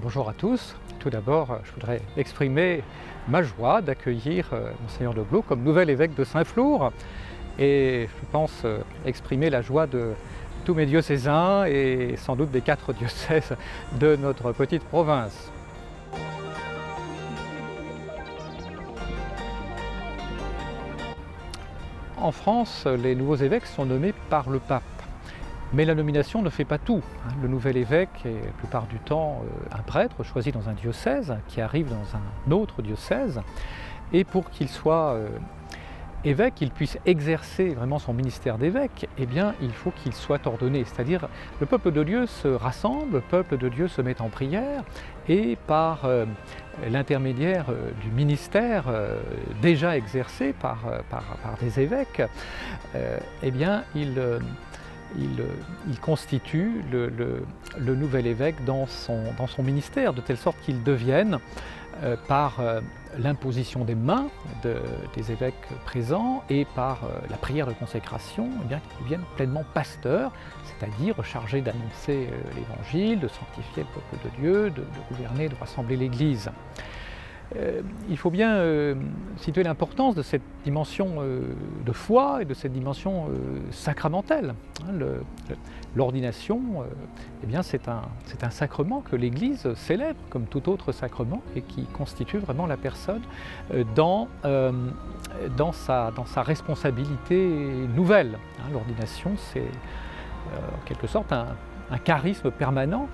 Bonjour à tous. Tout d'abord, je voudrais exprimer ma joie d'accueillir Monseigneur de Blot comme nouvel évêque de Saint-Flour et je pense exprimer la joie de tous mes diocésains et sans doute des 4 diocèses de notre petite province. En France, les nouveaux évêques sont nommés par le pape. Mais la nomination ne fait pas tout. Le nouvel évêque est la plupart du temps un prêtre choisi dans un diocèse, qui arrive dans un autre diocèse. Et pour qu'il soit évêque, qu'il puisse exercer vraiment son ministère d'évêque, eh bien, il faut qu'il soit ordonné. C'est-à-dire, le peuple de Dieu se rassemble, le peuple de Dieu se met en prière, et par l'intermédiaire du ministère déjà exercé par des évêques, eh bien, il constitue le nouvel évêque dans son ministère, de telle sorte qu'il devienne, par l'imposition des mains des évêques présents et par la prière de consécration, eh bien, qu'ils deviennent pleinement pasteurs, c'est-à-dire chargés d'annoncer l'Évangile, de sanctifier le peuple de Dieu, de gouverner, de rassembler l'Église. Il faut bien situer l'importance de cette dimension de foi et de cette dimension sacramentelle. L'ordination, eh bien, c'est un sacrement que l'Église célèbre comme tout autre sacrement et qui constitue vraiment la personne dans sa responsabilité nouvelle. L'ordination, c'est en quelque sorte un charisme permanent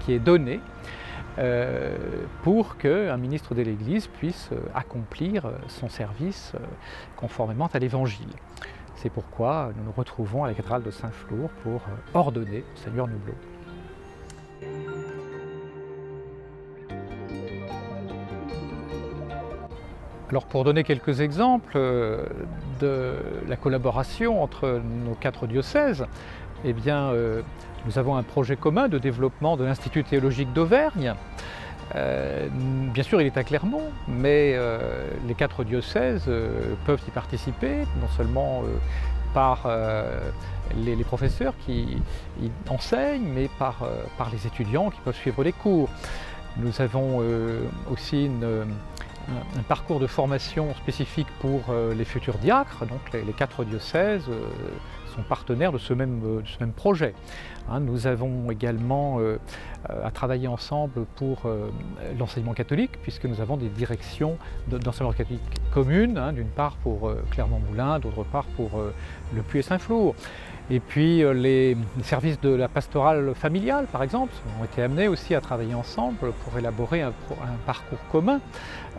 qui est donné pour qu'un ministre de l'Église puisse accomplir son service conformément à l'Évangile. C'est pourquoi nous nous retrouvons à la cathédrale de Saint-Flour pour ordonner Monseigneur de Blot. Alors pour donner quelques exemples de la collaboration entre nos 4 diocèses, eh bien, nous avons un projet commun de développement de l'Institut théologique d'Auvergne. Bien sûr, il est à Clermont, mais les 4 diocèses peuvent y participer, non seulement par les professeurs qui y enseignent, mais par les étudiants qui peuvent suivre les cours. Nous avons aussi un parcours de formation spécifique pour les futurs diacres, donc les 4 diocèses sont partenaires de ce même projet. Nous avons également à travailler ensemble pour l'enseignement catholique, puisque nous avons des directions d'enseignement catholique communes, d'une part pour Clermont-Moulins, d'autre part pour Le Puy et Saint-Flour. Et puis les services de la pastorale familiale, par exemple, ont été amenés aussi à travailler ensemble pour élaborer un parcours commun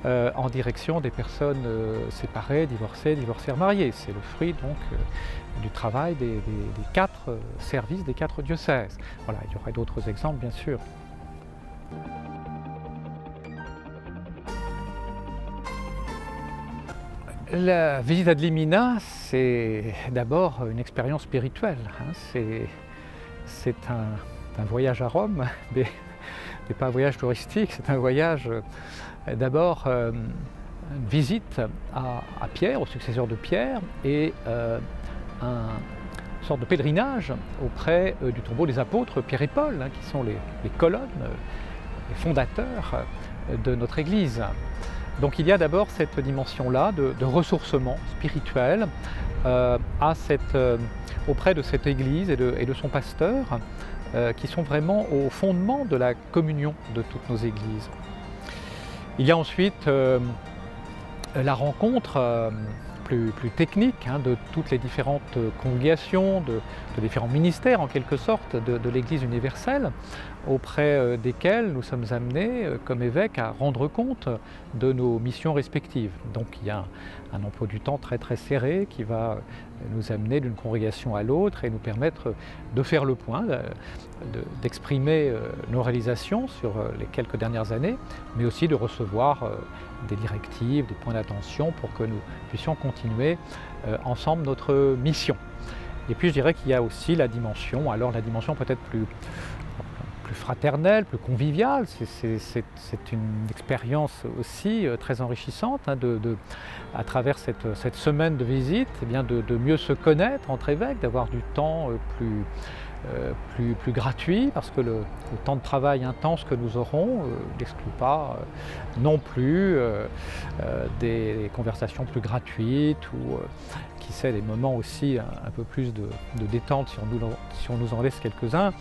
en direction des personnes séparées, divorcées, divorcées remariées. C'est le fruit donc du travail des 4 services des 4 diocèses. Voilà, il y aurait d'autres exemples bien sûr. La visite ad limina, c'est d'abord une expérience spirituelle. C'est un voyage à Rome, mais pas un voyage touristique, c'est un voyage d'abord une visite à Pierre, au successeur de Pierre, et une sorte de pèlerinage auprès du tombeau des apôtres Pierre et Paul, qui sont les colonnes, les fondateurs de notre Église. Donc il y a d'abord cette dimension-là de ressourcement spirituel auprès de cette Église et de son pasteur, qui sont vraiment au fondement de la communion de toutes nos Églises. Il y a ensuite la rencontre plus technique de toutes les différentes congrégations, de différents ministères en quelque sorte de l'Église universelle, auprès desquels nous sommes amenés comme évêques à rendre compte de nos missions respectives. Donc il y a un emploi du temps très serré qui va nous amener d'une congrégation à l'autre et nous permettre de faire le point, d'exprimer nos réalisations sur les quelques dernières années, mais aussi de recevoir des directives, des points d'attention pour que nous puissions continuer ensemble notre mission. Et puis je dirais qu'il y a aussi la dimension peut-être plus fraternelle, plus conviviale. C'est une expérience aussi très enrichissante à travers cette semaine de visite, de mieux se connaître entre évêques, d'avoir du temps plus gratuit, parce que le temps de travail intense que nous aurons n'exclut pas non plus des conversations plus gratuites ou qui sait, des moments aussi un peu plus de détente si on nous en laisse quelques-uns.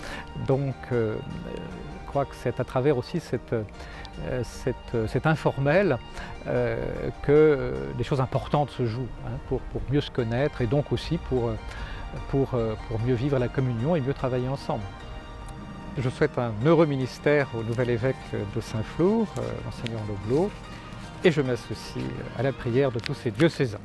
Donc je crois que c'est à travers aussi cet informel que des choses importantes se jouent, hein, pour mieux se connaître et donc aussi pour mieux vivre la communion et mieux travailler ensemble. Je souhaite un heureux ministère au nouvel évêque de Saint-Flour, Monseigneur Lobleau, et je m'associe à la prière de tous ces diocésains.